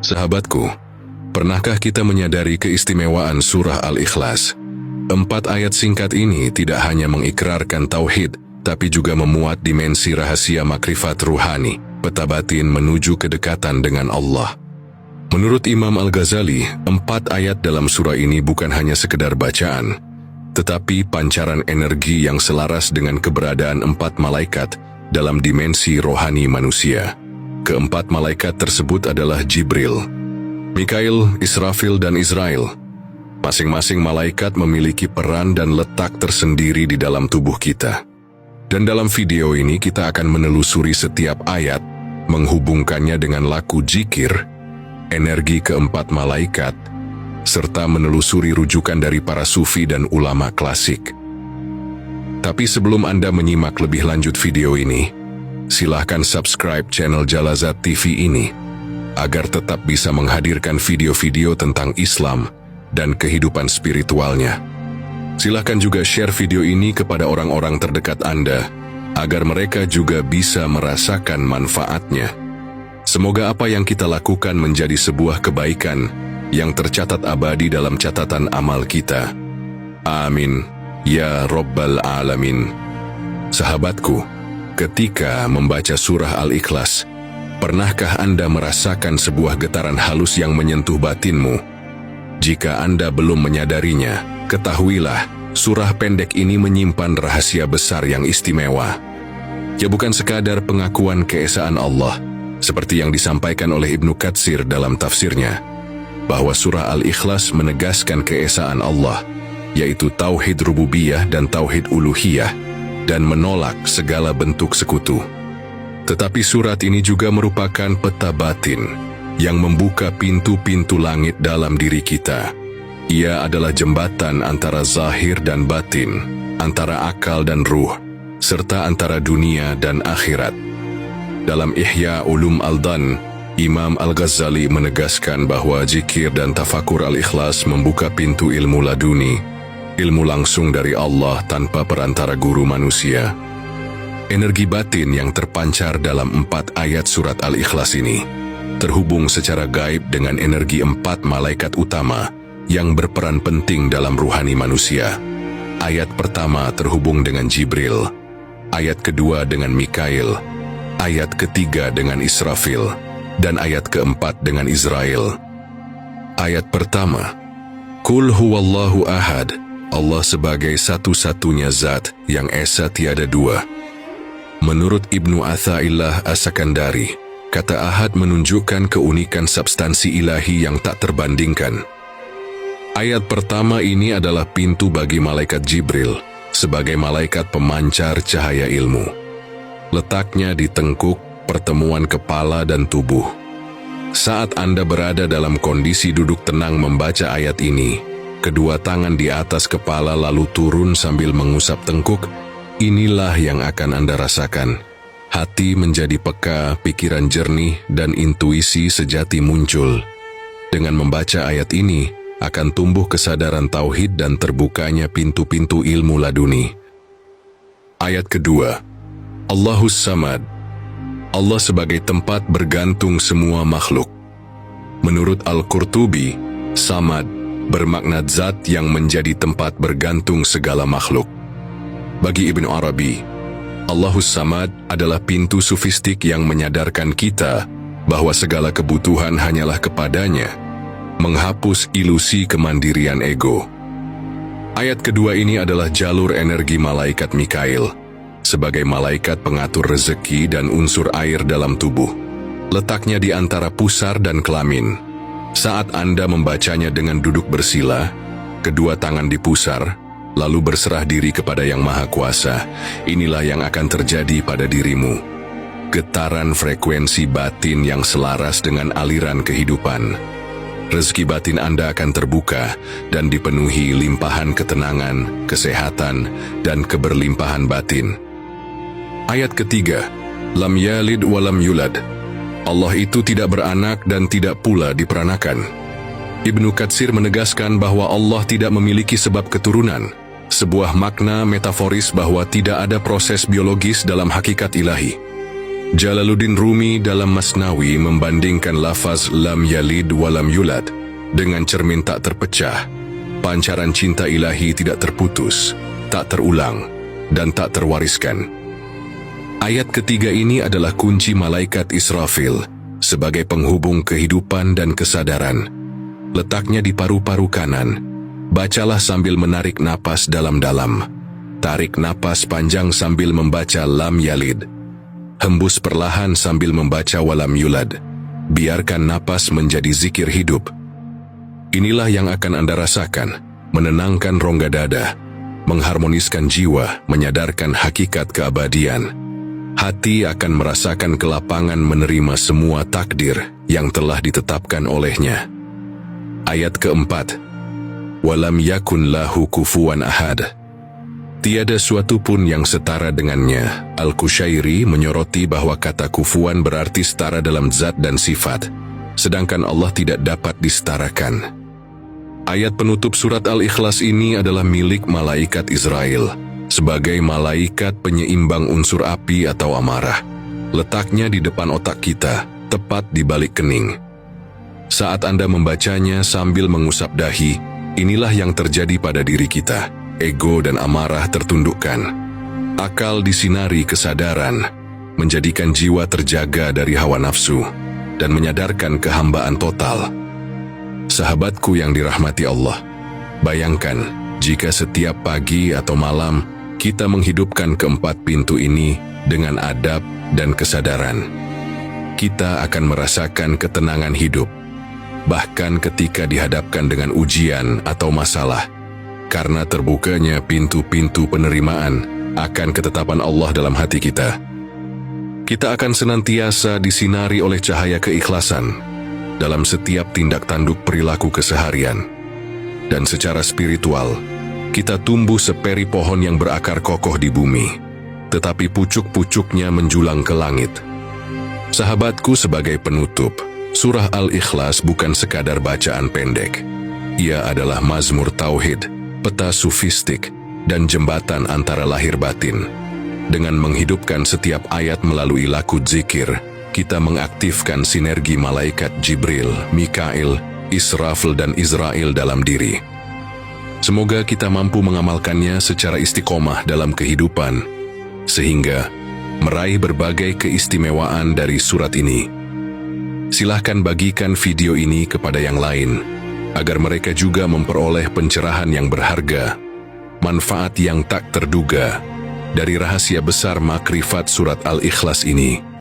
Sahabatku, pernahkah kita menyadari keistimewaan surah Al-Ikhlas? 4 ayat singkat ini tidak hanya mengikrarkan tauhid, tapi juga memuat dimensi rahasia makrifat ruhani, peta batin menuju kedekatan dengan Allah. Menurut Imam Al-Ghazali, 4 ayat dalam surah ini bukan hanya sekedar bacaan, tetapi pancaran energi yang selaras dengan keberadaan 4 malaikat dalam dimensi rohani manusia. Keempat malaikat tersebut adalah Jibril, Mikail, Israfil, dan Israel. Masing-masing malaikat memiliki peran dan letak tersendiri di dalam tubuh kita. Dan dalam video ini kita akan menelusuri setiap ayat, menghubungkannya dengan laku zikir, energi keempat malaikat, serta menelusuri rujukan dari para sufi dan ulama klasik. Tapi sebelum Anda menyimak lebih lanjut video ini, silahkan subscribe channel Jalazat TV ini, agar tetap bisa menghadirkan video-video tentang Islam dan kehidupan spiritualnya. Silahkan juga share video ini kepada orang-orang terdekat Anda, agar mereka juga bisa merasakan manfaatnya. Semoga apa yang kita lakukan menjadi sebuah kebaikan yang tercatat abadi dalam catatan amal kita. Amin. Ya Rabbal Alamin. Sahabatku, ketika membaca surah Al-Ikhlas, pernahkah Anda merasakan sebuah getaran halus yang menyentuh batinmu? Jika Anda belum menyadarinya, ketahuilah, surah pendek ini menyimpan rahasia besar yang istimewa. Ya, bukan sekadar pengakuan keesaan Allah, seperti yang disampaikan oleh Ibnu Katsir dalam tafsirnya, bahwa surah Al-Ikhlas menegaskan keesaan Allah, yaitu tauhid rububiyah dan tauhid uluhiyah, dan menolak segala bentuk sekutu. Tetapi surat ini juga merupakan peta batin yang membuka pintu-pintu langit dalam diri kita. Ia adalah jembatan antara zahir dan batin, antara akal dan ruh, serta antara dunia dan akhirat. Dalam Ihya Ulum Al-Dan, Imam Al-Ghazali menegaskan bahwa zikir dan tafakur Al-Ikhlas membuka pintu ilmu laduni, ilmu langsung dari Allah tanpa perantara guru manusia. Energi batin yang terpancar dalam 4 ayat surat Al-Ikhlas ini terhubung secara gaib dengan energi 4 malaikat utama yang berperan penting dalam ruhani manusia. Ayat pertama terhubung dengan Jibril, ayat kedua dengan Mikail, ayat ketiga dengan Israfil, dan ayat keempat dengan Israel. Ayat pertama, Qul huwallahu ahad, Allah sebagai satu-satunya zat yang esa tiada dua. Menurut Ibnu Athaillah As-Sakandari, kata ahad menunjukkan keunikan substansi ilahi yang tak terbandingkan. Ayat pertama ini adalah pintu bagi malaikat Jibril sebagai malaikat pemancar cahaya ilmu. Letaknya di tengkuk, pertemuan kepala dan tubuh. Saat Anda berada dalam kondisi duduk tenang membaca ayat ini, kedua tangan di atas kepala lalu turun sambil mengusap tengkuk, inilah yang akan Anda rasakan. Hati menjadi peka, pikiran jernih, dan intuisi sejati muncul. Dengan membaca ayat ini, akan tumbuh kesadaran tauhid dan terbukanya pintu-pintu ilmu laduni. Ayat kedua, Allahus Samad, Allah sebagai tempat bergantung semua makhluk. Menurut Al-Qurtubi, Samad bermakna zat yang menjadi tempat bergantung segala makhluk. Bagi Ibnu Arabi, Allahus Samad adalah pintu sufistik yang menyadarkan kita bahwa segala kebutuhan hanyalah kepadanya, menghapus ilusi kemandirian ego. Ayat kedua ini adalah jalur energi malaikat Mikail, sebagai malaikat pengatur rezeki dan unsur air dalam tubuh. Letaknya di antara pusar dan kelamin. Saat Anda membacanya dengan duduk bersila, kedua tangan di pusar, lalu berserah diri kepada Yang Maha Kuasa, inilah yang akan terjadi pada dirimu. Getaran frekuensi batin yang selaras dengan aliran kehidupan. Rezeki batin Anda akan terbuka dan dipenuhi limpahan ketenangan, kesehatan, dan keberlimpahan batin. Ayat ketiga, Lam yalid walam yulad, Allah itu tidak beranak dan tidak pula diperanakan. Ibnu Katsir menegaskan bahwa Allah tidak memiliki sebab keturunan, sebuah makna metaforis bahwa tidak ada proses biologis dalam hakikat ilahi. Jalaluddin Rumi dalam Masnawi membandingkan lafaz lam yalid walam yulad dengan cermin tak terpecah. Pancaran cinta ilahi tidak terputus, tak terulang, dan tak terwariskan. Ayat ketiga ini adalah kunci malaikat Israfil sebagai penghubung kehidupan dan kesadaran. Letaknya di paru-paru kanan. Bacalah sambil menarik napas dalam-dalam. Tarik napas panjang sambil membaca lam yalid. Hembus perlahan sambil membaca walam yulad. Biarkan napas menjadi zikir hidup. Inilah yang akan Anda rasakan, menenangkan rongga dada, mengharmoniskan jiwa, menyadarkan hakikat keabadian. Hati akan merasakan kelapangan menerima semua takdir yang telah ditetapkan olehnya. Ayat keempat, walam yakun lahu kufuwan ahad. Tiada suatu pun yang setara dengannya. Al-Qushairi menyoroti bahwa kata kufuan berarti setara dalam zat dan sifat, sedangkan Allah tidak dapat disetarakan. Ayat penutup surat Al-Ikhlas ini adalah milik malaikat Israel, sebagai malaikat penyeimbang unsur api atau amarah. Letaknya di depan otak kita, tepat di balik kening. Saat Anda membacanya sambil mengusap dahi, inilah yang terjadi pada diri kita. Ego dan amarah tertundukkan. Akal disinari kesadaran, menjadikan jiwa terjaga dari hawa nafsu, dan menyadarkan kehambaan total. Sahabatku yang dirahmati Allah, bayangkan jika setiap pagi atau malam kita menghidupkan keempat pintu ini dengan adab dan kesadaran. Kita akan merasakan ketenangan hidup, bahkan ketika dihadapkan dengan ujian atau masalah, karena terbukanya pintu-pintu penerimaan akan ketetapan Allah dalam hati kita. Kita akan senantiasa disinari oleh cahaya keikhlasan dalam setiap tindak tanduk perilaku keseharian. Dan secara spiritual, kita tumbuh seperi pohon yang berakar kokoh di bumi, tetapi pucuk-pucuknya menjulang ke langit. Sahabatku, sebagai penutup, surah Al-Ikhlas bukan sekadar bacaan pendek. Ia adalah mazmur tauhid, peta sufistik, dan jembatan antara lahir batin. Dengan menghidupkan setiap ayat melalui laku zikir, kita mengaktifkan sinergi malaikat Jibril, Mikail, Israfil, dan Israel dalam diri. Semoga kita mampu mengamalkannya secara istiqomah dalam kehidupan, sehingga meraih berbagai keistimewaan dari surat ini. Silahkan bagikan video ini kepada yang lain, agar mereka juga memperoleh pencerahan yang berharga, manfaat yang tak terduga dari rahasia besar makrifat surat Al-Ikhlas ini.